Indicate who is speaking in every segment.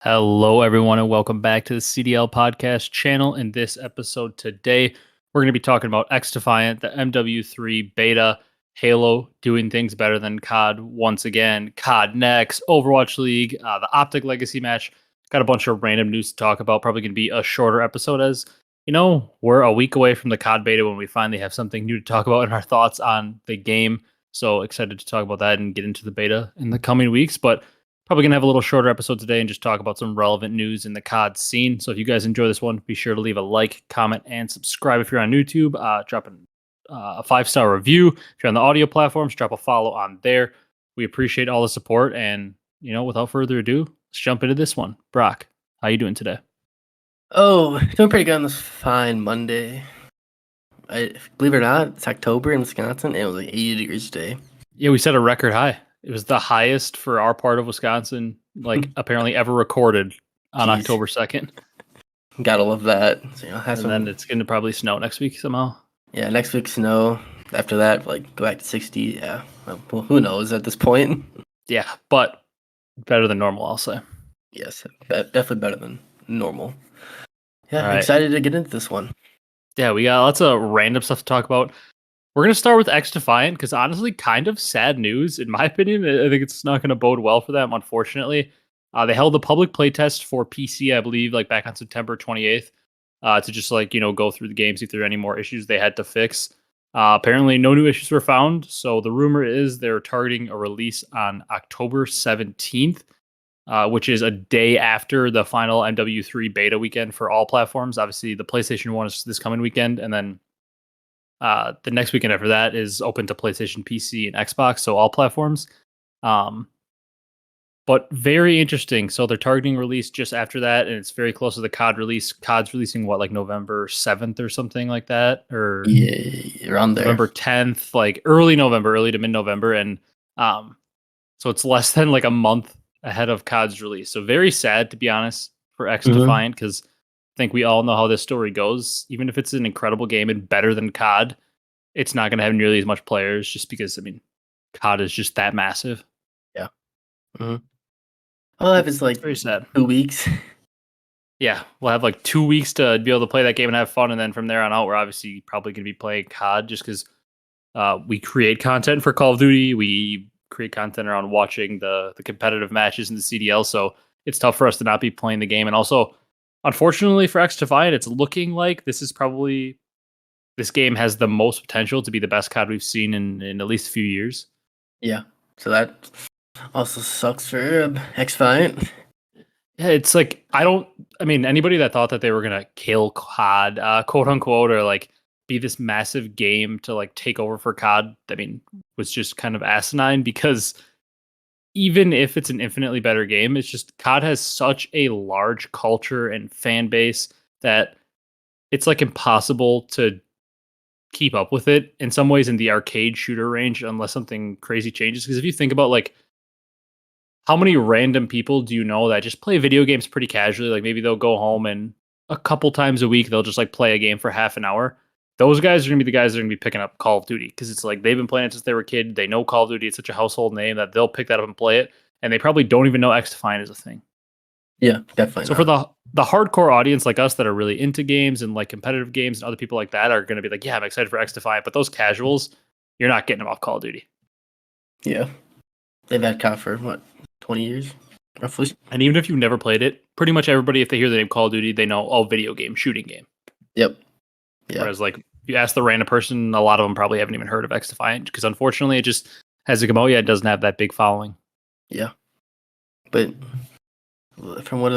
Speaker 1: Hello, everyone, and welcome back to the CDL podcast channel. In this episode today, we're going to be talking about XDefiant, the MW3 beta, Halo doing things better than COD once again, COD next, Overwatch League, the OpTic Legacy match. Got a bunch of random news to talk about. Probably going to be a shorter episode as, we're a week away from the COD beta when we finally have something new to talk about and our thoughts on the game. So excited to talk about that and get into the beta in the coming weeks. But probably going to have a little shorter episode today and just talk about some relevant news in the COD scene. So if you guys enjoy this one, be sure to leave a like, comment, and subscribe if you're on YouTube. Drop a 5-star review. If you're on the audio platforms, drop a follow on there. We appreciate all the support. And, without further ado, let's jump into this one. Brock, how you doing today?
Speaker 2: Oh, doing pretty good on this fine Monday. Believe it or not, it's October in Wisconsin. And it was like 80 degrees today.
Speaker 1: Yeah, we set a record high. It was the highest for our part of Wisconsin, apparently ever recorded on October 2nd.
Speaker 2: Gotta love that. So,
Speaker 1: then it's going to probably snow next week somehow.
Speaker 2: Yeah, next week snow. After that, go back to 60. Yeah, well, who knows at this point?
Speaker 1: Yeah, but better than normal, I'll say.
Speaker 2: Yes, definitely better than normal. Yeah,
Speaker 1: right.
Speaker 2: Excited to get into this one.
Speaker 1: Yeah, we got lots of random stuff to talk about. We're going to start with XDefiant because honestly, kind of sad news, in my opinion. I think it's not going to bode well for them, unfortunately. They held a public playtest for PC, I believe, back on September 28th to just, go through the game, see if there are any more issues they had to fix. Apparently, no new issues were found. So the rumor is they're targeting a release on October 17th, which is a day after the final MW3 beta weekend for all platforms. Obviously, the PlayStation 1 is this coming weekend, and then the next weekend after that is open to PlayStation, PC, and Xbox, so all platforms. But very interesting. So they're targeting release just after that, and it's very close to the COD release. COD's releasing November 7th or something like that, or
Speaker 2: around there.
Speaker 1: November 10th, early November, early to mid-November, and so it's less than a month ahead of COD's release. So very sad, to be honest, for XDefiant, because I think we all know how this story goes. Even if it's an incredible game and better than COD, it's not going to have nearly as much players just because, COD is just that massive.
Speaker 2: Yeah. I'll have it's
Speaker 1: very sad.
Speaker 2: 2 weeks.
Speaker 1: Yeah, we'll have 2 weeks to be able to play that game and have fun. And then from there on out, we're obviously probably going to be playing COD just because we create content for Call of Duty. We create content around watching the competitive matches in the CDL. So it's tough for us to not be playing the game. And also, unfortunately for XDefiant, it's looking like this game has the most potential to be the best COD we've seen in at least a few years.
Speaker 2: Yeah, so that also sucks for XDefiant.
Speaker 1: Yeah, it's anybody that thought that they were gonna kill COD, quote unquote, or be this massive game to take over for COD, was just kind of asinine, because even if it's an infinitely better game, it's just COD has such a large culture and fan base that it's impossible to keep up with it in some ways in the arcade shooter range unless something crazy changes. Because if you think about how many random people do you know that just play video games pretty casually, maybe they'll go home and a couple times a week they'll just play a game for half an hour. Those guys are going to be the guys that are going to be picking up Call of Duty because it's they've been playing it since they were a kid. They know Call of Duty. It's such a household name that they'll pick that up and play it. And they probably don't even know XDefiant is a thing.
Speaker 2: Yeah, definitely.
Speaker 1: So for the hardcore audience like us that are really into games and competitive games, and other people like that are going to be yeah, I'm excited for XDefiant. But those casuals, you're not getting them off Call of Duty.
Speaker 2: Yeah. They've had COD for 20 years, roughly.
Speaker 1: And even if you've never played it, pretty much everybody, if they hear the name Call of Duty, they know, video game, shooting game.
Speaker 2: Yep. Yeah.
Speaker 1: Whereas you ask the random person, a lot of them probably haven't even heard of XDefiant because unfortunately it just has it doesn't have that big following.
Speaker 2: Yeah. But from what it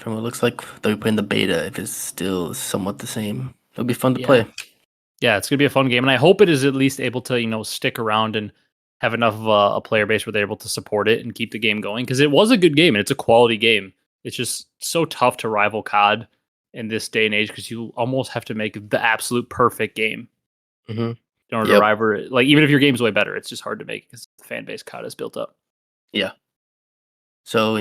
Speaker 2: looks like, they're playing the beta, if it's still somewhat the same, it'll be fun to play.
Speaker 1: Yeah, it's going to be a fun game. And I hope it is at least able to, stick around and have enough of a player base where they're able to support it and keep the game going. Because it was a good game and it's a quality game. It's just so tough to rival COD in this day and age because you almost have to make the absolute perfect game in order to rival it. Even if your game's way better, it's just hard to make because the fan base COD is built up.
Speaker 2: Yeah. So,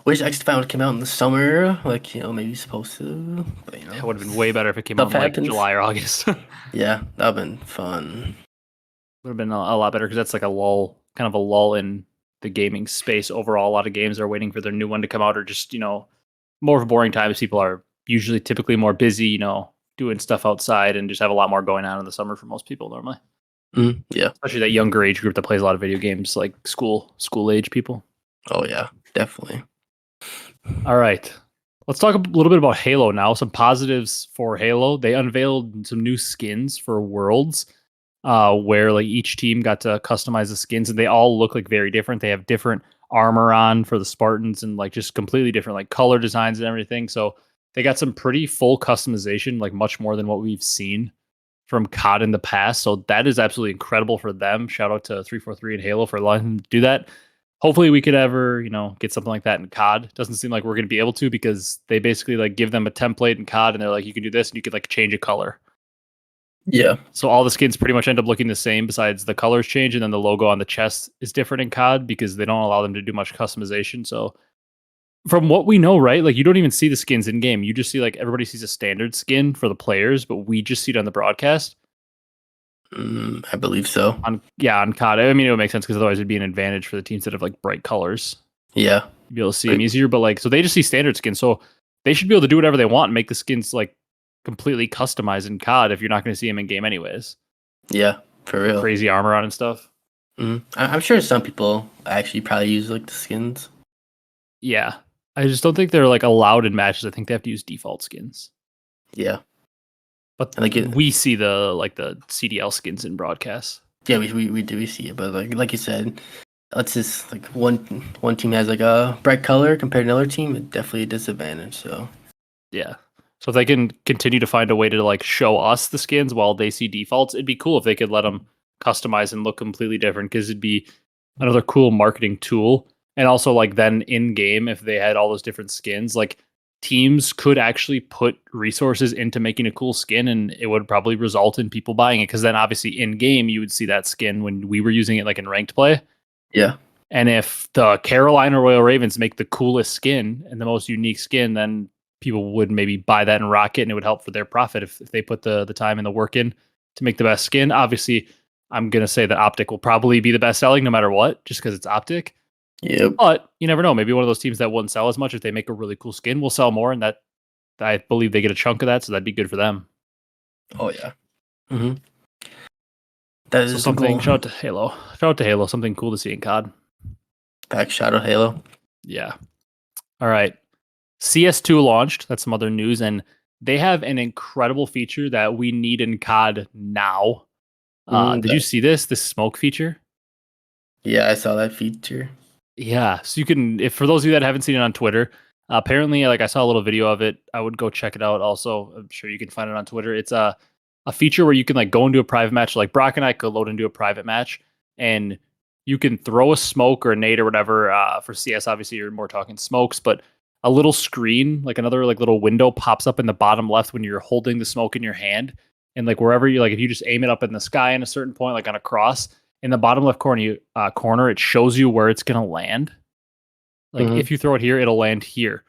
Speaker 2: wish XDefiant would come out in the summer, maybe supposed to. But,
Speaker 1: it would have been way better if it came out in July or August.
Speaker 2: Yeah, that would have been fun.
Speaker 1: Would have been a lot better because that's a lull in the gaming space overall. A lot of games are waiting for their new one to come out, or just more of a boring time as people are usually typically more busy, doing stuff outside and just have a lot more going on in the summer for most people normally.
Speaker 2: Yeah.
Speaker 1: Especially that younger age group that plays a lot of video games, like school age people.
Speaker 2: Oh yeah, definitely.
Speaker 1: All right. Let's talk a little bit about Halo now. Some positives for Halo. They unveiled some new skins for Worlds, where like each team got to customize the skins, and they all look like very different. They have different armor on for the Spartans, and like just completely different like color designs and everything. So they got some pretty full customization, like much more than what we've seen from COD in the past. So that is absolutely incredible for them. Shout out to 343 and Halo for letting them do that. Hopefully we could ever, get something like that in COD. Doesn't seem like we're going to be able to, because they basically like give them a template in COD and they're like, you can do this and you could like change a color.
Speaker 2: Yeah.
Speaker 1: So all the skins pretty much end up looking the same besides the colors change, and then the logo on the chest is different in COD because they don't allow them to do much customization. So from what we know, right, like you don't even see the skins in game. You just see like everybody sees a standard skin for the players, but we just see it on the broadcast.
Speaker 2: I believe so.
Speaker 1: On COD. I mean, it would make sense because otherwise it'd be an advantage for the teams that have like bright colors.
Speaker 2: Yeah.
Speaker 1: You'd be able to see them easier, but like, so they just see standard skins. So they should be able to do whatever they want and make the skins like completely customized in COD if you're not going to see them in game anyways.
Speaker 2: Yeah, for real.
Speaker 1: Crazy armor on and stuff.
Speaker 2: I'm sure some people actually probably use like the skins.
Speaker 1: Yeah. I just don't think they're like allowed in matches. I think they have to use default skins.
Speaker 2: Yeah.
Speaker 1: But like we see the CDL skins in broadcasts.
Speaker 2: Yeah, we do see it, but like you said, let's just like one team has like a bright color compared to another team, it's definitely a disadvantage. So
Speaker 1: yeah. So if they can continue to find a way to like show us the skins while they see defaults, it'd be cool if they could let them customize and look completely different, because it'd be another cool marketing tool. And also like then in game, if they had all those different skins, like teams could actually put resources into making a cool skin, and it would probably result in people buying it, because then obviously in game you would see that skin when we were using it like in ranked play.
Speaker 2: Yeah.
Speaker 1: And if the Carolina Royal Ravens make the coolest skin and the most unique skin, then people would maybe buy that and rock it, and it would help for their profit if they put the time and the work in to make the best skin. Obviously, I'm going to say that OpTic will probably be the best selling no matter what, just because it's OpTic.
Speaker 2: Yep.
Speaker 1: But you never know. Maybe one of those teams that wouldn't sell as much, if they make a really cool skin, will sell more, and that I believe they get a chunk of that, so that'd be good for them.
Speaker 2: Oh yeah. Mm-hmm. That is
Speaker 1: something.
Speaker 2: cool.
Speaker 1: Shout out to Halo. Shout out to Halo. Something cool to see in COD.
Speaker 2: Back shout out Halo.
Speaker 1: Yeah. All right. CS2 launched. That's some other news, and they have an incredible feature that we need in COD now. Did you see this smoke feature?
Speaker 2: Yeah, I saw that feature.
Speaker 1: Yeah, so you can, if for those of you that haven't seen it on Twitter, apparently, like I saw a little video of it. I would go check it out. Also, I'm sure you can find it on Twitter. It's a feature where you can like go into a private match. Like Brock and I could load into a private match, and you can throw a smoke or a nade or whatever. For CS, obviously, you're more talking smokes, but a little screen, like another like little window, pops up in the bottom left when you're holding the smoke in your hand, and like wherever you like, if you just aim it up in the sky in a certain point, like on a cross, in the bottom left corner, it shows you where it's gonna land. Like if you throw it here, it'll land here.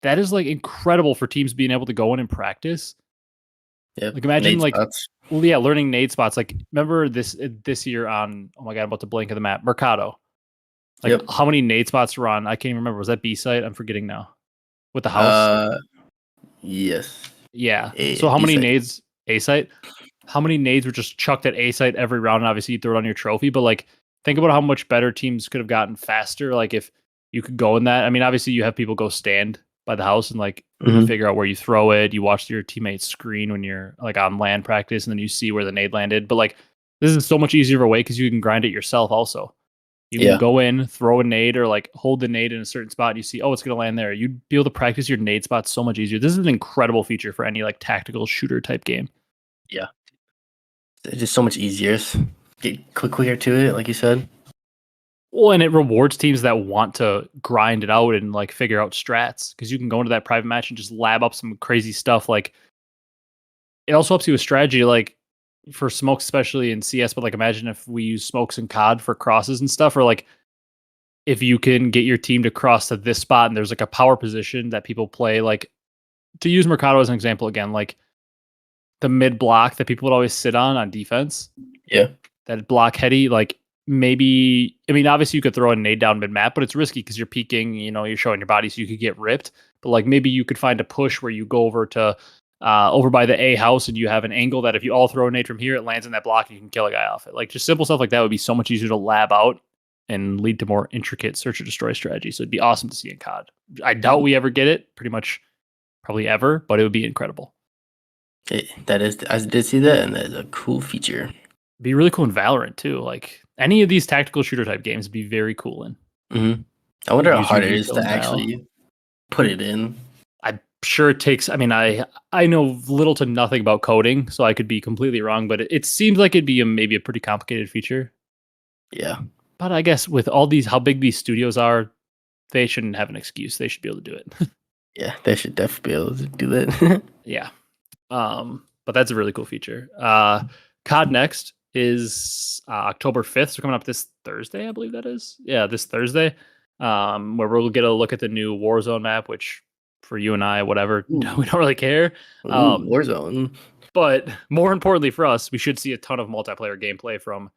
Speaker 1: That is like incredible for teams being able to go in and practice.
Speaker 2: Yeah,
Speaker 1: like imagine
Speaker 2: nade
Speaker 1: like
Speaker 2: spots.
Speaker 1: Well, yeah, learning nade spots. Like remember this year on, oh my god, I'm about to blank of the map, Mercado. Like how many nade spots were on? I can't even remember. Was that B site? I'm forgetting now. With the house.
Speaker 2: Yes.
Speaker 1: Yeah. So how many nades? A site. How many nades were just chucked at A site every round? And obviously, you throw it on your trophy, but like, think about how much better teams could have gotten faster. Like, if you could go in that. I mean, obviously, you have people go stand by the house and like you figure out where you throw it. You watch your teammates screen when you're like on land practice, and then you see where the nade landed. But like, this is so much easier of a way because you can grind it yourself. Also, you can go in, throw a nade, or like hold the nade in a certain spot. And you see, oh, it's gonna land there. You'd be able to practice your nade spots so much easier. This is an incredible feature for any like tactical shooter type game.
Speaker 2: Yeah. It's just so much easier. Get quicker to it, like you said.
Speaker 1: Well, and it rewards teams that want to grind it out and like figure out strats, because you can go into that private match and just lab up some crazy stuff. Like it also helps you with strategy, like for smokes, especially in CS. But like imagine if we use smokes in COD for crosses and stuff, or like if you can get your team to cross to this spot and there's like a power position that people play, like to use Mercado as an example again, like the mid block that people would always sit on defense.
Speaker 2: Yeah.
Speaker 1: That block heady, like maybe, I mean, obviously you could throw a nade down mid map, but it's risky because you're peeking, you're showing your body, so you could get ripped. But like maybe you could find a push where you go over to over by the A house and you have an angle that if you all throw a nade from here, it lands in that block and you can kill a guy off it. Like just simple stuff like that would be so much easier to lab out and lead to more intricate search or destroy strategy. So it'd be awesome to see in COD. I doubt we ever get it, pretty much probably ever, but it would be incredible.
Speaker 2: That is, I did see that, and that is a cool feature.
Speaker 1: It'd be really cool in Valorant too. Like any of these tactical shooter type games would be very cool in.
Speaker 2: Mm-hmm. I wonder how hard it is to actually put it in.
Speaker 1: I'm sure it takes, I mean, I know little to nothing about coding, so I could be completely wrong, but it seems like it'd be maybe a pretty complicated feature.
Speaker 2: Yeah.
Speaker 1: But I guess with all these, how big these studios are, they shouldn't have an excuse. They should be able to do it.
Speaker 2: Yeah, they should definitely be able to do that.
Speaker 1: Yeah. But that's a really cool feature. COD Next is October 5th, so coming up this Thursday, I believe that is. Yeah, this Thursday, where we'll get a look at the new Warzone map, which for you and I, whatever, we don't really care.
Speaker 2: Warzone.
Speaker 1: But more importantly for us, we should see a ton of multiplayer gameplay from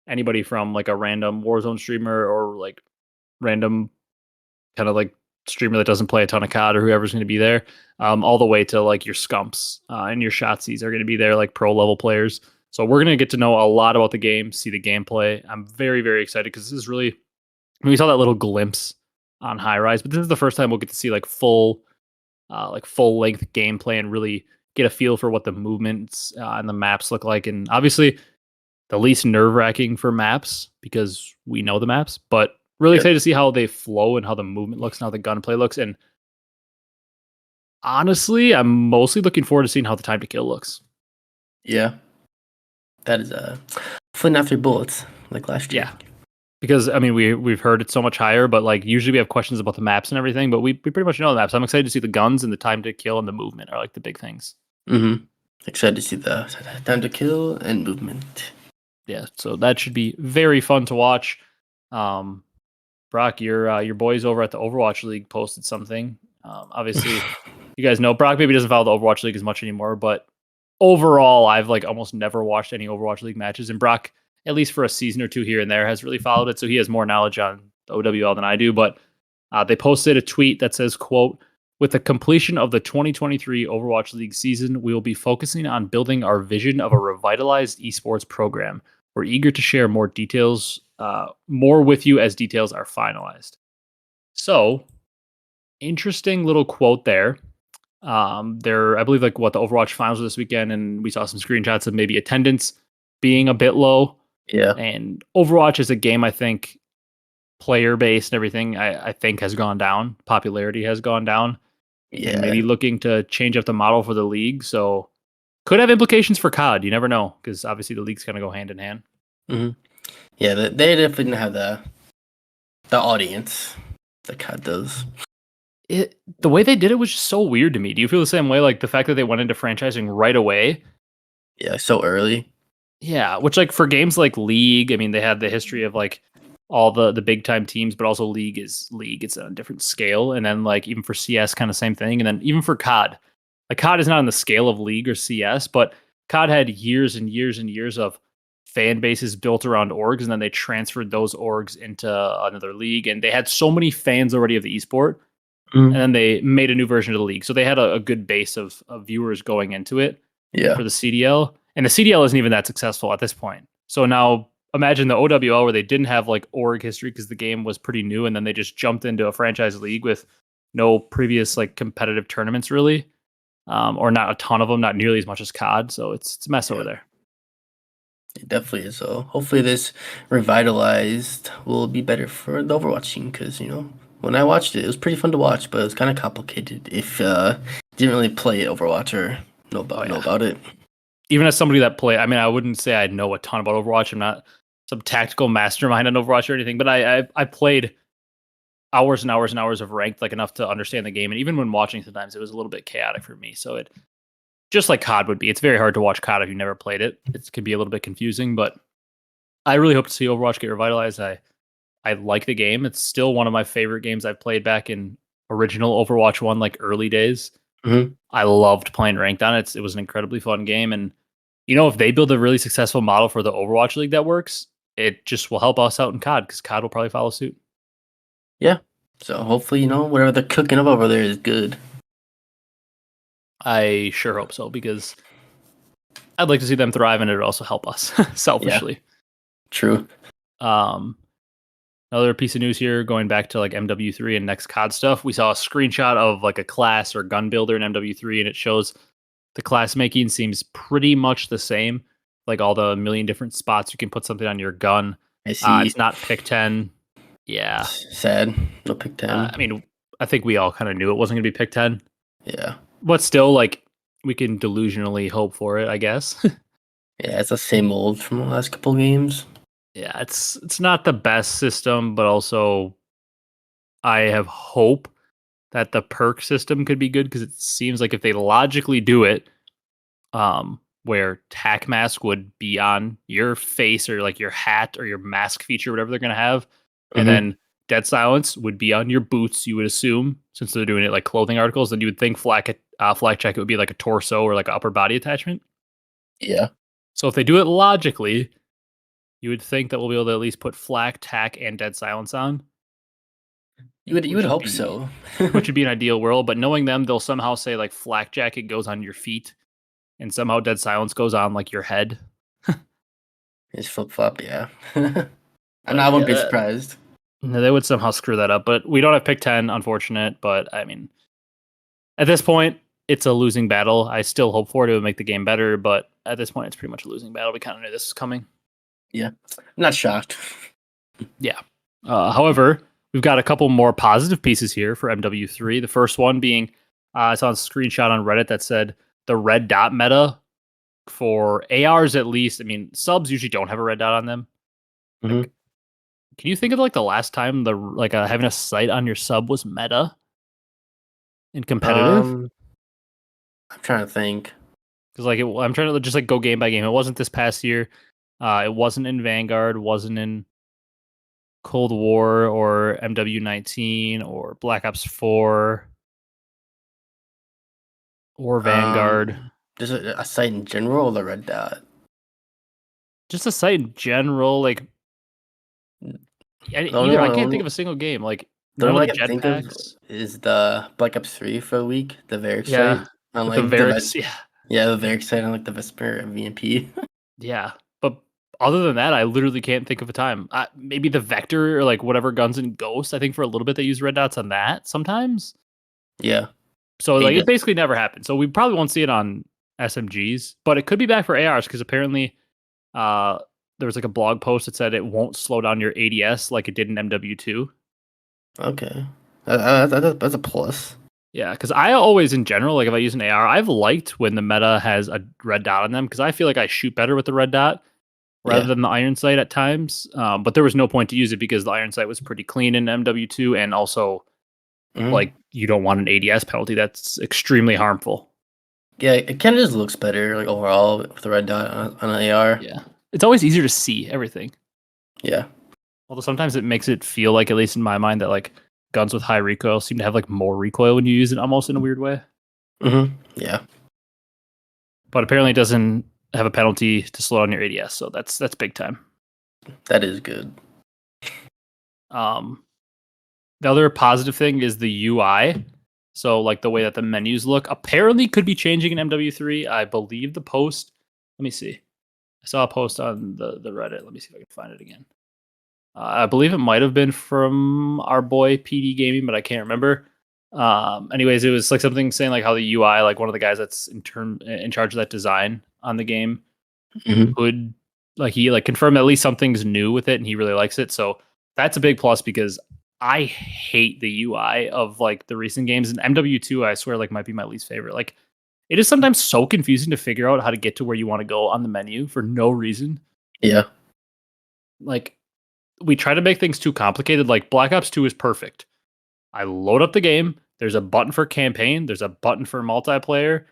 Speaker 1: anybody from like a random Warzone streamer or like random kind of like streamer that doesn't play a ton of COD or whoever's going to be there, all the way to like your Scumps and your Shotsies are going to be there, like pro level players. So we're going to get to know a lot about the game, see the gameplay. I'm very, very excited because this is really, I mean, we saw that little glimpse on High Rise, but this is the first time we'll get to see like full length gameplay and really get a feel for what the movements and the maps look like. And obviously the least nerve wracking for maps because we know the maps, but really excited to see how they flow and how the movement looks and how the gunplay looks. And honestly, I'm mostly looking forward to seeing how the time to kill looks.
Speaker 2: Yeah. That is hopefully not 3 bullets like last year.
Speaker 1: Yeah. Because I mean we've heard it's so much higher, but like usually we have questions about the maps and everything, but we pretty much know the maps. I'm excited to see the guns and the time to kill and the movement are like the big things.
Speaker 2: Mm-hmm. Excited to see the time to kill and movement.
Speaker 1: Yeah, so that should be very fun to watch. Brock, your boys over at the Overwatch League posted something. Obviously, you guys know Brock maybe doesn't follow the Overwatch League as much anymore, but overall, I've like almost never watched any Overwatch League matches, and Brock, at least for a season or two here and there, has really followed it, so he has more knowledge on the OWL than I do. But they posted a tweet that says, quote, "With the completion of the 2023 Overwatch League season, we will be focusing on building our vision of a revitalized esports program. We're eager to share more details, more with you as details are finalized." So, interesting little quote there. I believe, like what the Overwatch finals were this weekend, and we saw some screenshots of maybe attendance being a bit low.
Speaker 2: Yeah.
Speaker 1: And Overwatch is a game, I think, player based and everything, I think has gone down. Popularity has gone down.
Speaker 2: Yeah.
Speaker 1: And maybe looking to change up the model for the league. So, could have implications for COD. You never know, because obviously the leagues kind of go hand in hand.
Speaker 2: Mm-hmm. Yeah, they definitely didn't have the audience that COD does.
Speaker 1: The way they did it was just so weird to me. Do you feel the same way? Like the fact that they went into franchising right away?
Speaker 2: Yeah, so early.
Speaker 1: Yeah, which like for games like League, I mean, they had the history of like all the big time teams, but also League is League. It's on a different scale. And then like even for CS, kind of same thing. And then even for COD, like COD is not on the scale of League or CS, but COD had years and years and years of fan bases built around orgs, and then they transferred those orgs into another league, and they had so many fans already of the esport, and then they made a new version of the league. So they had a good base of viewers going into it for the CDL, and the CDL isn't even that successful at this point. So now imagine the OWL where they didn't have like org history because the game was pretty new, and then they just jumped into a franchise league with no previous like competitive tournaments really, or not a ton of them, not nearly as much as COD. So it's a mess over there.
Speaker 2: It definitely is. So hopefully this revitalized will be better for the Overwatch team, because when I watched it, it was pretty fun to watch, but it was kind of complicated if you didn't really play Overwatch or know about it.
Speaker 1: Even as somebody that play, I mean, I wouldn't say I know a ton about Overwatch. I'm not some tactical mastermind on Overwatch or anything, but I played hours and hours and hours of ranked, like enough to understand the game. And even when watching, sometimes it was a little bit chaotic for me. So it, just like COD would be, it's very hard to watch COD if you never played it. It can be a little bit confusing, but I really hope to see Overwatch get revitalized. I like the game. It's still one of my favorite games I've played back in original Overwatch 1, like early days.
Speaker 2: Mm-hmm.
Speaker 1: I loved playing ranked on it. It was an incredibly fun game. And, if they build a really successful model for the Overwatch League that works, it just will help us out in COD because COD will probably follow suit.
Speaker 2: Yeah. So hopefully, whatever they're cooking up over there is good.
Speaker 1: I sure hope so because I'd like to see them thrive and it would also help us selfishly.
Speaker 2: True.
Speaker 1: Another piece of news here, going back to like MW3 and next COD stuff, we saw a screenshot of like a class or gun builder in MW3, and it shows the class making seems pretty much the same. Like all the million different spots you can put something on your gun.
Speaker 2: I see.
Speaker 1: It's not pick 10. Yeah.
Speaker 2: Sad. No pick 10.
Speaker 1: I mean, I think we all kind of knew it wasn't going to be pick 10.
Speaker 2: Yeah.
Speaker 1: But still, like, we can delusionally hope for it, I guess.
Speaker 2: Yeah, it's the same old from the last couple games.
Speaker 1: Yeah, it's not the best system, but also I have hope that the perk system could be good because it seems like if they logically do it, where tack mask would be on your face or like your hat or your mask feature, whatever they're gonna have, and then dead silence would be on your boots. You would assume since they're doing it like clothing articles, then you would think flak jacket would be like a torso or like an upper body attachment.
Speaker 2: Yeah.
Speaker 1: So if they do it logically, you would think that we'll be able to at least put flak, tack, and dead silence on.
Speaker 2: You would
Speaker 1: Which
Speaker 2: hope
Speaker 1: be-
Speaker 2: so.
Speaker 1: which would be an ideal world. But knowing them, they'll somehow say like flak jacket goes on your feet, and somehow dead silence goes on like your head.
Speaker 2: It's flip flop, yeah. And I wouldn't be surprised.
Speaker 1: No, they would somehow screw that up. But we don't have pick 10, unfortunate. But I mean, at this point, it's a losing battle. I still hope for it. It would make the game better, but at this point, it's pretty much a losing battle. We kind of knew this was coming.
Speaker 2: Yeah. I'm not shocked.
Speaker 1: Yeah. However, we've got a couple more positive pieces here for MW3. The first one being, I saw a screenshot on Reddit that said the red dot meta for ARs at least. I mean, subs usually don't have a red dot on them.
Speaker 2: Mhm.
Speaker 1: Can you think of like the last time having a sight on your sub was meta and competitive?
Speaker 2: I'm trying to think.
Speaker 1: Because I'm trying to just like go game by game. It wasn't this past year. It wasn't in Vanguard. Wasn't in Cold War or MW19 or Black Ops 4 or Vanguard.
Speaker 2: Just a site in general or the red dot?
Speaker 1: Just a sight in general. Like either. I can't think of a single game. Like
Speaker 2: the only
Speaker 1: none
Speaker 2: one
Speaker 1: of the
Speaker 2: I can think of
Speaker 1: jetpacks.
Speaker 2: is the Black Ops 3 for a week, the Varix
Speaker 1: Yeah,
Speaker 2: site. On
Speaker 1: with the
Speaker 2: like
Speaker 1: Varix.
Speaker 2: Yeah, the Varix site on like the Vesper and VMP.
Speaker 1: Yeah, but other than that, I literally can't think of a time. Maybe the Vector or like whatever guns in Ghost. I think for a little bit they use red dots on that sometimes.
Speaker 2: Yeah.
Speaker 1: So like it basically never happened. So we probably won't see it on SMGs, but it could be back for ARs because apparently there was like a blog post that said it won't slow down your ADS like it did in MW2.
Speaker 2: Okay, that's a plus.
Speaker 1: Yeah, because I always, in general, like if I use an AR, I've liked when the meta has a red dot on them because I feel like I shoot better with the red dot rather than the iron sight at times. But there was no point to use it because the iron sight was pretty clean in MW2, and also like you don't want an ADS penalty that's extremely harmful.
Speaker 2: Yeah, it kind of just looks better like overall with the red dot on an AR.
Speaker 1: Yeah, it's always easier to see everything.
Speaker 2: Yeah.
Speaker 1: Although sometimes it makes it feel like, at least in my mind, that like guns with high recoil seem to have like more recoil when you use it, almost in a weird way.
Speaker 2: Yeah.
Speaker 1: But apparently, it doesn't have a penalty to slow down your ADS, so that's big time.
Speaker 2: That is good.
Speaker 1: The other positive thing is the UI. So like the way that the menus look apparently could be changing in MW3. I believe the post. Let me see. I saw a post on the Reddit. Let me see if I can find it again. I believe it might have been from our boy PD Gaming, but I can't remember. Anyways, it was like something saying like how the UI, like one of the guys that's in charge of that design on the game, could like he like confirmed at least something's new with it, and he really likes it. So that's a big plus because I hate the UI of like the recent games. And MW2, I swear, like might be my least favorite. Like it is sometimes so confusing to figure out how to get to where you want to go on the menu for no reason.
Speaker 2: Yeah.
Speaker 1: Like we try to make things too complicated. Like Black Ops 2 is perfect. I load up the game. There's a button for campaign. There's a button for multiplayer.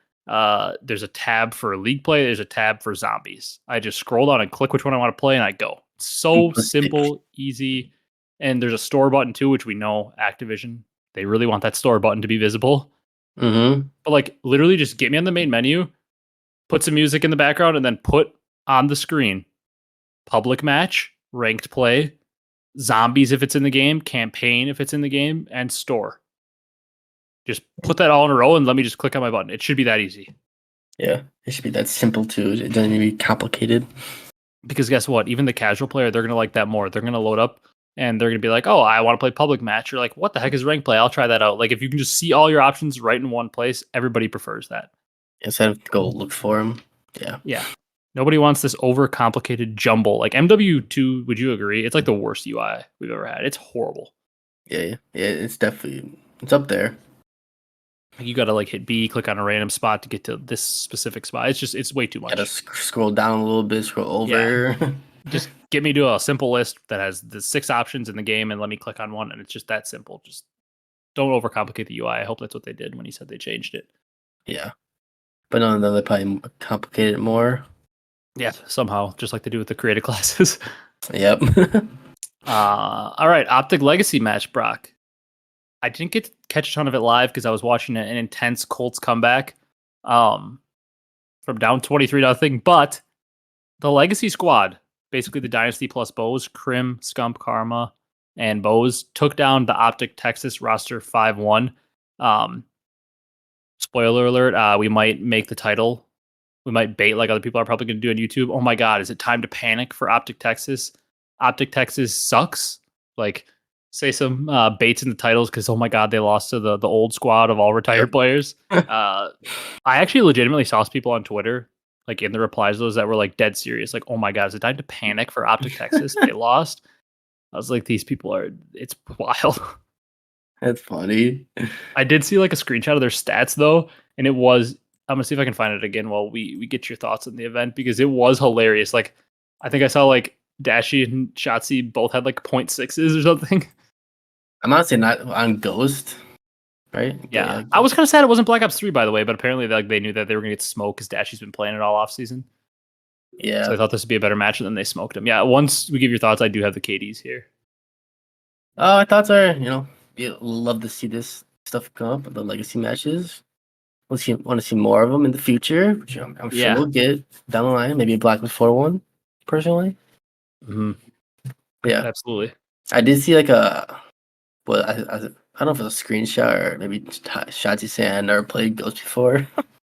Speaker 1: There's a tab for league play. There's a tab for zombies. I just scroll down and click which one I want to play, and I go. It's so simple, easy. And there's a store button too, which we know Activision, they really want that store button to be visible. But like literally just get me on the main menu, put some music in the background, and then put on the screen public match ranked play, zombies if it's in the game, campaign if it's in the game, and store. Just put that all in a row and let me just click on my button. It should be that easy.
Speaker 2: Yeah, it should be that simple too. It doesn't need to be complicated.
Speaker 1: Because guess what? Even the casual player, they're going to like that more. They're going to load up and they're going to be like, oh, I want to play public match. You're like, what the heck is rank play? I'll try that out. Like, if you can just see all your options right in one place, everybody prefers that.
Speaker 2: Instead of go look for them. Yeah.
Speaker 1: Yeah. Nobody wants this overcomplicated jumble. Like MW2, would you agree? It's like the worst UI we've ever had. It's horrible.
Speaker 2: Yeah, it's definitely, it's up there.
Speaker 1: You got to like hit B, click on a random spot to get to this specific spot. It's way too much.
Speaker 2: Gotta scroll down a little bit, scroll over.
Speaker 1: Yeah. Just get me to a simple list that has the 6 options in the game and let me click on one. And it's just that simple. Just don't overcomplicate the UI. I hope that's what they did when he said they changed it.
Speaker 2: Yeah. But no, they probably complicated it more.
Speaker 1: Yeah, somehow, just like they do with the creative classes.
Speaker 2: Yep.
Speaker 1: All right, OpTic Legacy match, Brock. I didn't get to catch a ton of it live because I was watching an intense Colts comeback from down 23-0. But the Legacy squad, basically the Dynasty plus Bows, Crim, Scump, Karma, and Bows, took down the OpTic Texas roster 5-1. Spoiler alert, we might make the title. We might bait like other people are probably going to do on YouTube. Oh my God, is it time to panic for OpTic Texas? OpTic Texas sucks. Like, say some baits in the titles because, oh my God, they lost to the old squad of all retired players. I actually legitimately saw people on Twitter, like in the replies to those that were like dead serious. Like, oh my God, is it time to panic for OpTic Texas? They lost. I was like, these people are, it's wild.
Speaker 2: That's funny.
Speaker 1: I did see like a screenshot of their stats though, and it was, I'm gonna see if I can find it again while we get your thoughts on the event because it was hilarious. Like, I think I saw like Dashy and Shotzi both had like 0.6s or something.
Speaker 2: I'm honestly not on Ghost, right?
Speaker 1: Yeah. I was kind of sad it wasn't Black Ops 3, by the way, but apparently they knew that they were gonna get smoked because Dashy's been playing it all off season.
Speaker 2: Yeah.
Speaker 1: So I thought this would be a better match, and then they smoked him. Yeah. Once we give your thoughts, I do have the KDs here.
Speaker 2: My thoughts are, you love to see this stuff come up, the legacy matches. Want to see more of them in the future, which I'm sure we'll get down the line. Maybe a Black Ops 4 one, personally.
Speaker 1: Mm-hmm.
Speaker 2: Yeah,
Speaker 1: absolutely.
Speaker 2: I did see like I don't know if it was a screenshot or maybe Shotzi saying I never played Ghost before.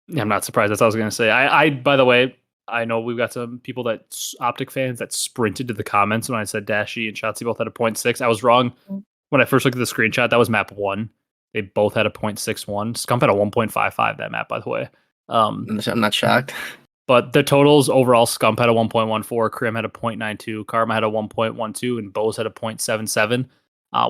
Speaker 1: Yeah, I'm not surprised. That's what I was gonna say. I by the way, I know we've got some people that OpTic fans that sprinted to the comments when I said Dashy and Shotzi both had a 0.6. I was wrong when I first looked at the screenshot. That was map 1. They both had a 0.61. Scump had a 1.55 that map, by the way. I'm
Speaker 2: not shocked.
Speaker 1: But the totals overall, Scump had a 1.14, Crim had a 0.92, Karma had a 1.12, and Bose had a 0.77.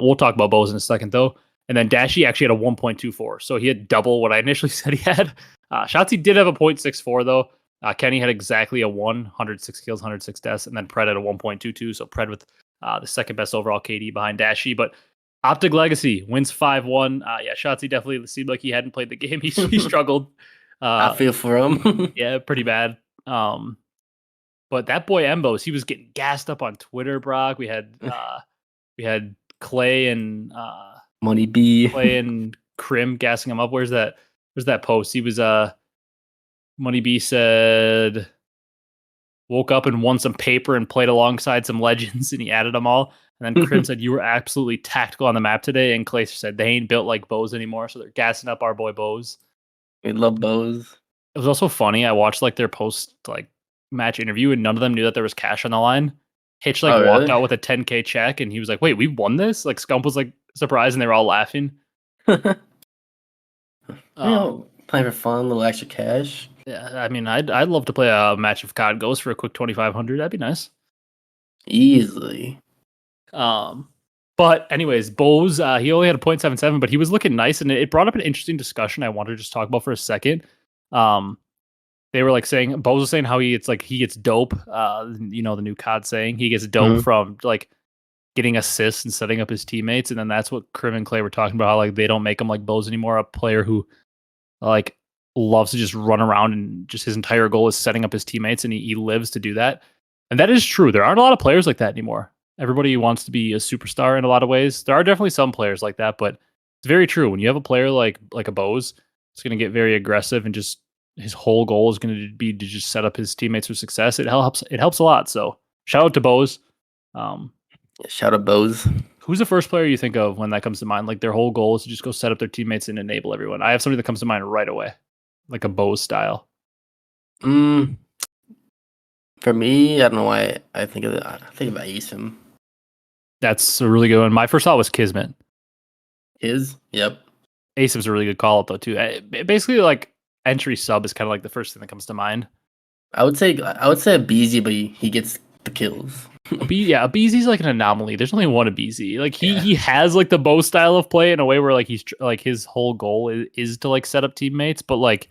Speaker 1: We'll talk about Bose in a second, though. And then Dashy actually had a 1.24, so he had double what I initially said he had. Shotzi did have a 0.64, though. Kenny had exactly a 106 kills, 106 deaths, and then Pred had a 1.22, so Pred with the second best overall KD behind Dashy. But OpTic Legacy wins 5-1. Yeah, Shotzi definitely seemed like he hadn't played the game. He struggled.
Speaker 2: I feel for him.
Speaker 1: Yeah, pretty bad. But that boy Embos, he was getting gassed up on Twitter, Brock. We had Clay and
Speaker 2: Money B.
Speaker 1: Clay and Crim gassing him up. Where's that post? He was Money B said woke up and won some paper and played alongside some legends, and he added them all. And then Crim said, you were absolutely tactical on the map today. And Clayster said, they ain't built like Bose anymore. So they're gassing up our boy Bose.
Speaker 2: We love Bose.
Speaker 1: It was also funny. I watched like their post like match interview, and none of them knew that there was cash on the line. Hitch walked out with a 10K check, and he was like, wait, we won this? Like Scump was like surprised, and they were all laughing.
Speaker 2: Playing for fun, a little extra cash.
Speaker 1: Yeah, I mean, I'd love to play a match of COD Ghost for a quick 2,500. That'd be nice.
Speaker 2: Easily.
Speaker 1: But anyways, Bose, he only had a 0.77, but he was looking nice, and it brought up an interesting discussion I wanted to just talk about for a second. They were like saying, Bose was saying how he gets dope. The new COD saying he gets dope from like getting assists and setting up his teammates, and then that's what Crim and Clay were talking about. How like they don't make him like Bose anymore, a player who like loves to just run around and just his entire goal is setting up his teammates, and he lives to do that. And that is true. There aren't a lot of players like that anymore. Everybody wants to be a superstar in a lot of ways. There are definitely some players like that, but it's very true. When you have a player like a Bose, it's going to get very aggressive, and just his whole goal is going to be to just set up his teammates for success. It helps a lot. So shout out to Bose.
Speaker 2: Shout out Bose.
Speaker 1: Who's the first player you think of when that comes to mind? Like their whole goal is to just go set up their teammates and enable everyone. I have somebody that comes to mind right away, like a Bose style.
Speaker 2: For me, I don't know why I think of it. I think about Asim.
Speaker 1: That's a really good one. My first thought was Kismet.
Speaker 2: Yep.
Speaker 1: Asim's a really good call up though too. Basically, like entry sub is kind of like the first thing that comes to mind.
Speaker 2: I would say Abezy, but he gets the kills.
Speaker 1: Abezy's like an anomaly. There's only one Abezy. Like
Speaker 2: Yeah.
Speaker 1: he has like the Bo style of play in a way where like he's like his whole goal is to like set up teammates, but like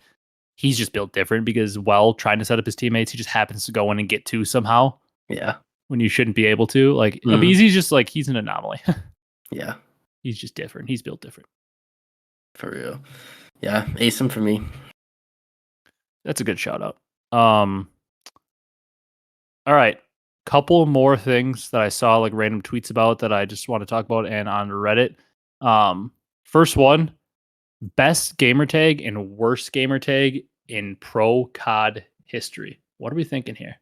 Speaker 1: he's just built different because while trying to set up his teammates, he just happens to go in and get two somehow.
Speaker 2: Yeah.
Speaker 1: When you shouldn't be able to. Like Abezy's just like he's an anomaly.
Speaker 2: Yeah.
Speaker 1: He's just different. He's built different.
Speaker 2: For real. Yeah, Asim for me.
Speaker 1: That's a good shout out. All right. Couple more things that I saw like random tweets about that I just want to talk about and on Reddit. First one, best gamer tag and worst gamer tag in pro COD history. What are we thinking here?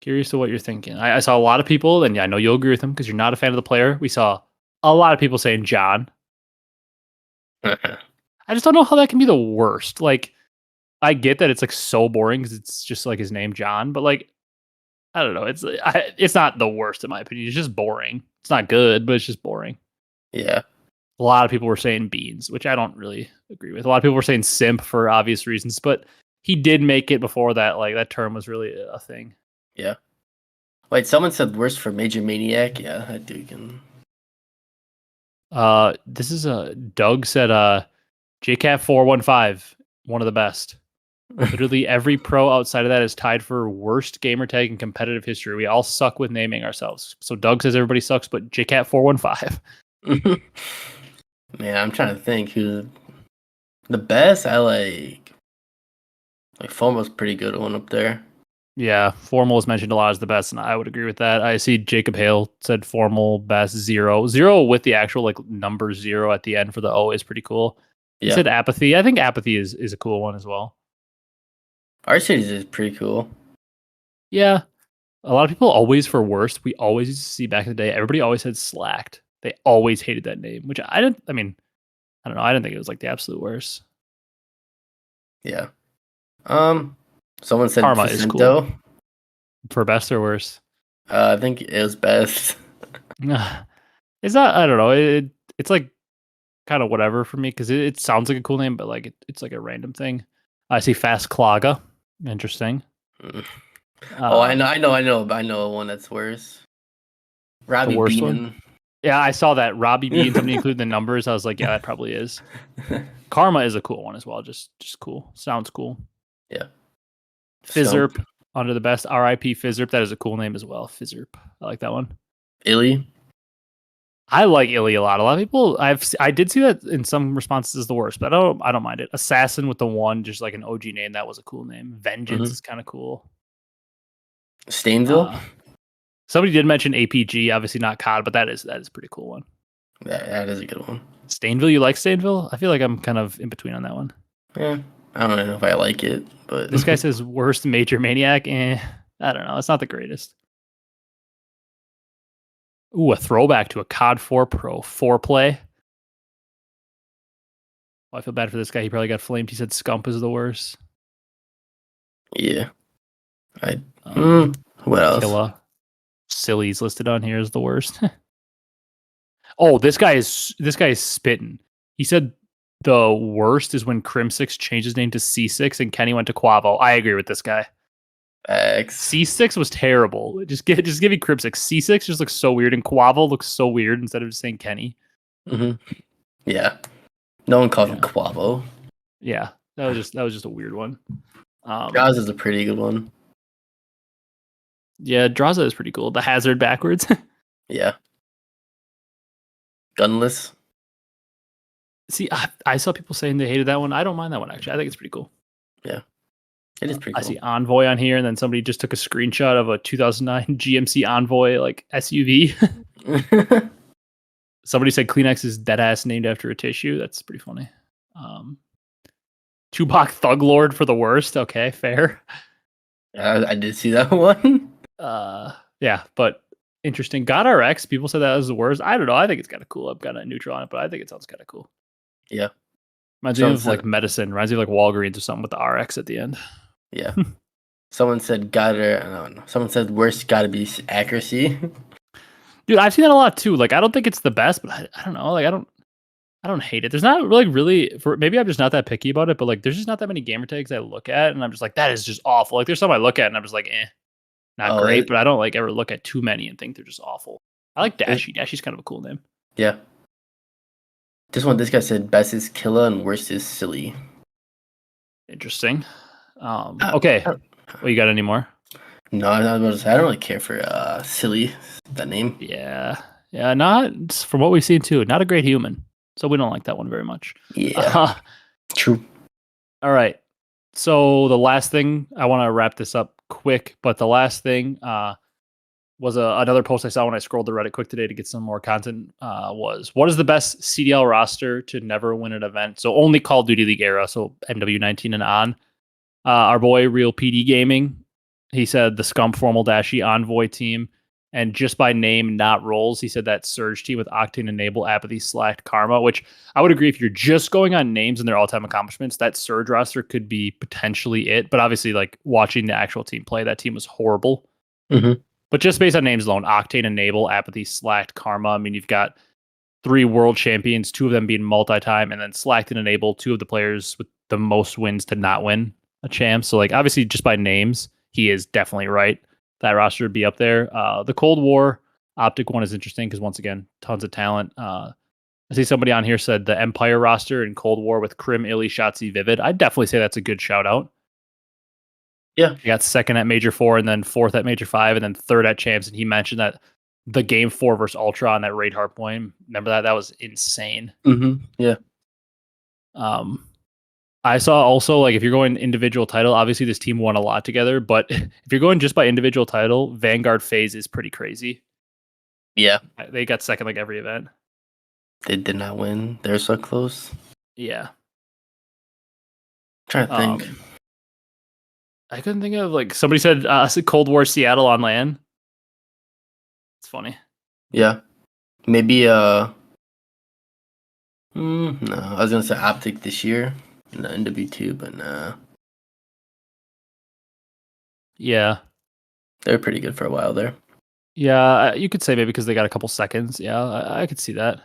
Speaker 1: Curious to what you're thinking. I saw a lot of people, and I know you'll agree with them because you're not a fan of the player. We saw a lot of people saying John. I just don't know how that can be the worst. Like, I get that it's like so boring because it's just like his name, John, but like, I don't know. It's not the worst in my opinion. It's just boring. It's not good, but it's just boring.
Speaker 2: Yeah.
Speaker 1: A lot of people were saying Beans, which I don't really agree with. A lot of people were saying Simp for obvious reasons, but he did make it before that. Like that term was really a thing.
Speaker 2: Yeah. Wait, someone said worst for Major Maniac. Yeah, that dude can.
Speaker 1: This is Doug said JCat 415, one of the best. Literally every pro outside of that is tied for worst gamer tag in competitive history. We all suck with naming ourselves. So Doug says everybody sucks, but JCat 415.
Speaker 2: Man, I'm trying to think who the best. I like Formal's pretty good one up there.
Speaker 1: Yeah, Formal was mentioned a lot as the best, and I would agree with that. I see Jacob Hale said Formal best 0 with the actual like number 0 at the end for the O is pretty cool. He said Apathy. I think Apathy is a cool one as well.
Speaker 2: Arcitys is pretty cool.
Speaker 1: Yeah, a lot of people always for worst. We always used to see back in the day. Everybody always said Slacked. They always hated that name, which I didn't. I mean, I don't know. I didn't think it was like the absolute worst.
Speaker 2: Yeah. Someone said
Speaker 1: Karma is cool. For best or worst?
Speaker 2: I think it was best.
Speaker 1: It's not. I don't know. It's like kind of whatever for me because it sounds like a cool name, but like it's like a random thing. I see Fast Klaga. Interesting.
Speaker 2: I know one that's worse. Robbie Bean.
Speaker 1: One? Yeah, I saw that Robbie B and somebody included the numbers. I was like, yeah, that probably is. Karma is a cool one as well. Just cool. Sounds cool.
Speaker 2: Yeah.
Speaker 1: Fizzerp under the best. R.I.P. Fizzerp. That is a cool name as well. Fizzerp. I like that one.
Speaker 2: Illy.
Speaker 1: I like Illy a lot. A lot of people I did see that in some responses as the worst, but I don't mind it. Assassin with the 1, just like an OG name. That was a cool name. Vengeance is kind of cool.
Speaker 2: Stainville.
Speaker 1: Somebody did mention APG, obviously not COD, but that is a pretty cool one.
Speaker 2: That is a good one.
Speaker 1: Stainville, you like Stainville? I feel like I'm kind of in between on that one.
Speaker 2: Yeah, I don't know if I like it, but
Speaker 1: this guy says worst Major Maniac. I don't know. It's not the greatest. Ooh, a throwback to a COD 4 Pro 4-play. Oh, I feel bad for this guy. He probably got flamed. He said Scump is the worst.
Speaker 2: Yeah. What else?
Speaker 1: Killa. Silly's listed on here as the worst. Oh, this guy is spitting. He said the worst is when Crim6 changed his name to C6 and Kenny went to Quavo. I agree with this guy. C6 was terrible. Just give me Crim6. C6 just looks so weird, and Quavo looks so weird instead of just saying Kenny.
Speaker 2: Yeah. No one called him Quavo.
Speaker 1: Yeah, that was just a weird one.
Speaker 2: Draza is a pretty good one.
Speaker 1: Yeah, Draza is pretty cool. The hazard backwards.
Speaker 2: Yeah. Gunless.
Speaker 1: See, I saw people saying they hated that one. I don't mind that one, actually. I think it's pretty cool.
Speaker 2: Yeah. It is pretty cool.
Speaker 1: I see Envoy on here, and then somebody just took a screenshot of a 2009 GMC Envoy like SUV. Somebody said Kleenex is deadass named after a tissue. That's pretty funny. Tupac Thug Lord for the worst. Okay, fair.
Speaker 2: I did see that one.
Speaker 1: Yeah, but interesting. God RX, people said that was the worst. I don't know. I think it's kind of cool. I'm kind of neutral on it, but I think it sounds kind of cool.
Speaker 2: Yeah.
Speaker 1: Reminds me
Speaker 2: Someone
Speaker 1: of
Speaker 2: said,
Speaker 1: like medicine. Reminds me of like Walgreens or something with the RX at the end.
Speaker 2: yeah. Someone said gotta, I don't know. Someone said worst gotta be accuracy.
Speaker 1: Dude, I've seen that a lot too. Like, I don't think it's the best, but I don't know. Like, I don't hate it. There's not really for maybe I'm just not that picky about it, but like, there's just not that many gamer tags I look at, and I'm just like, that is just awful. Like, there's some I look at, and I'm just like, not
Speaker 2: Oh,
Speaker 1: great, but I don't like ever look at too many and think they're just awful. I like
Speaker 2: it,
Speaker 1: Dashy. Dashy's kind of a cool name.
Speaker 2: yeah. This guy said best is killer and worst is silly.
Speaker 1: Interesting.
Speaker 2: Uh,
Speaker 1: Okay.
Speaker 2: uh,
Speaker 1: Well, you got any more?
Speaker 2: no, I was about to say I don't really care for silly, that name.
Speaker 1: Yeah. Yeah, not from what we've seen too. Not a great human. So we don't like that one very much.
Speaker 2: Yeah. True.
Speaker 1: All right. So the last thing, I want to wrap this up quick, but the last thing was another post I saw when I scrolled the Reddit quick today to get some more content. Was what is the best CDL roster to never win an event? So only Call of Duty League era, so MW19 and on. Our boy Real PD Gaming, he said the Scump Formal Dashy Envoy team, and just by name, not roles, he said that Surge team with Octane Enable, Abezy, Slack, Karma, which I would agree if you're just going on names and their all-time accomplishments, that Surge roster could be potentially it. But obviously, like watching the actual team play, that team was horrible.
Speaker 2: Mm-hmm.
Speaker 1: But just based on names alone, Octane Enable, Abezy, Slack, Karma. I mean, you've got 3 world champions, 2 of them being multi-time, and then Slack and Enable, 2 of the players with the most wins to not win a champ. So like obviously just by names, he is definitely right. That roster would be up there. The Cold War OpTic one is interesting because once again, tons of talent. I see somebody on here said the Empire roster in Cold War with Krim, Illy, Shotzi, Vivid. I'd definitely say that's a good shout out.
Speaker 2: Yeah.
Speaker 1: He got second at Major 4 and then fourth at Major 5 and then third at Champs. And he mentioned that the game 4 versus Ultra on that Raid Hardpoint. Remember that? That was insane.
Speaker 2: Mm-hmm. Yeah.
Speaker 1: I saw also like if you're going individual title, obviously this team won a lot together, but if you're going just by individual title, Vanguard Faze is pretty crazy.
Speaker 2: Yeah.
Speaker 1: They got second like every event.
Speaker 2: They did not win. They're so close.
Speaker 1: Yeah.
Speaker 2: Trying to think.
Speaker 1: I couldn't think of like somebody said Cold War Seattle on LAN. It's funny.
Speaker 2: Yeah. Maybe no, I was gonna say OpTic this year in the NW2, but nah.
Speaker 1: Yeah.
Speaker 2: They're pretty good for a while there.
Speaker 1: Yeah, you could say maybe because they got a couple seconds. Yeah, I could see that.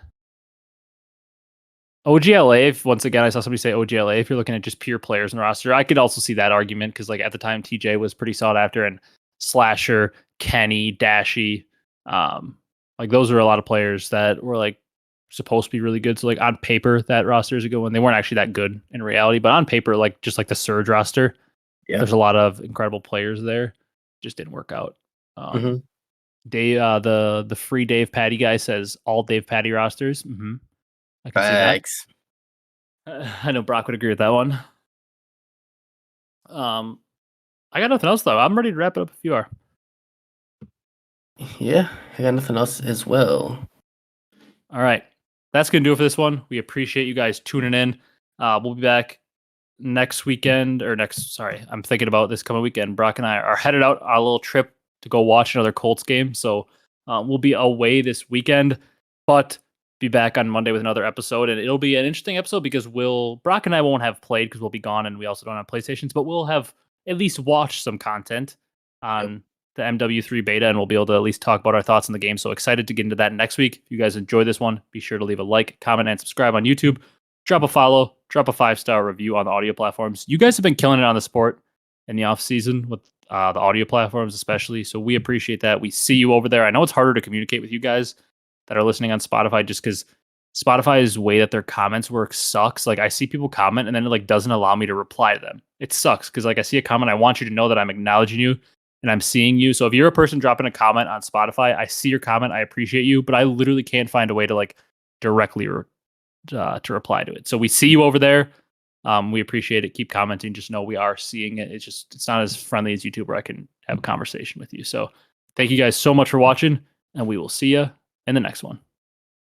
Speaker 1: OGLA, if once again I saw somebody say OGLA, if you're looking at just pure players in the roster, I could also see that argument because like at the time TJ was pretty sought after and Slasher, Kenny, Dashy, like those are a lot of players that were like supposed to be really good. So like on paper that roster is a good one. They weren't actually that good in reality, but on paper, like just like the Surge roster,
Speaker 2: Yeah.
Speaker 1: there's a lot of incredible players there. Just didn't work out.
Speaker 2: Mm-hmm.
Speaker 1: Dave, the free Dave Patty guy says all Dave Patty rosters. I can see that.
Speaker 2: Facts.
Speaker 1: I know Brock would agree with that one. I got nothing else though. I'm ready to wrap it up if you are.
Speaker 2: Yeah, I got nothing else as well.
Speaker 1: All right. That's going to do it for this one. We appreciate you guys tuning in. We'll be back next weekend I'm thinking about this coming weekend. Brock and I are headed out on a little trip to go watch another Colts game. So we'll be away this weekend, but be back on Monday with another episode. And it'll be an interesting episode because Brock and I won't have played because we'll be gone and we also don't have PlayStations, but we'll have at least watched some content on the MW3 beta and we'll be able to at least talk about our thoughts on the game. So excited to get into that next week. If you guys enjoy this one, be sure to leave a like, comment, and subscribe on YouTube. Drop a follow, drop a 5-star review on the audio platforms. You guys have been killing it on the sport in the off season with the audio platforms, especially. So we appreciate that. We see you over there. I know it's harder to communicate with you guys that are listening on Spotify just because Spotify's way that their comments work sucks. Like I see people comment and then it like doesn't allow me to reply to them. It sucks because like I see a comment, I want you to know that I'm acknowledging you and I'm seeing you. So if you're a person dropping a comment on Spotify, I see your comment, I appreciate you, but I literally can't find a way to like directly to reply to it. So we see you over there. We appreciate it. Keep commenting. Just know we are seeing it. It's not as friendly as YouTube where I can have a conversation with you. So thank you guys so much for watching, and we will see you in the next one.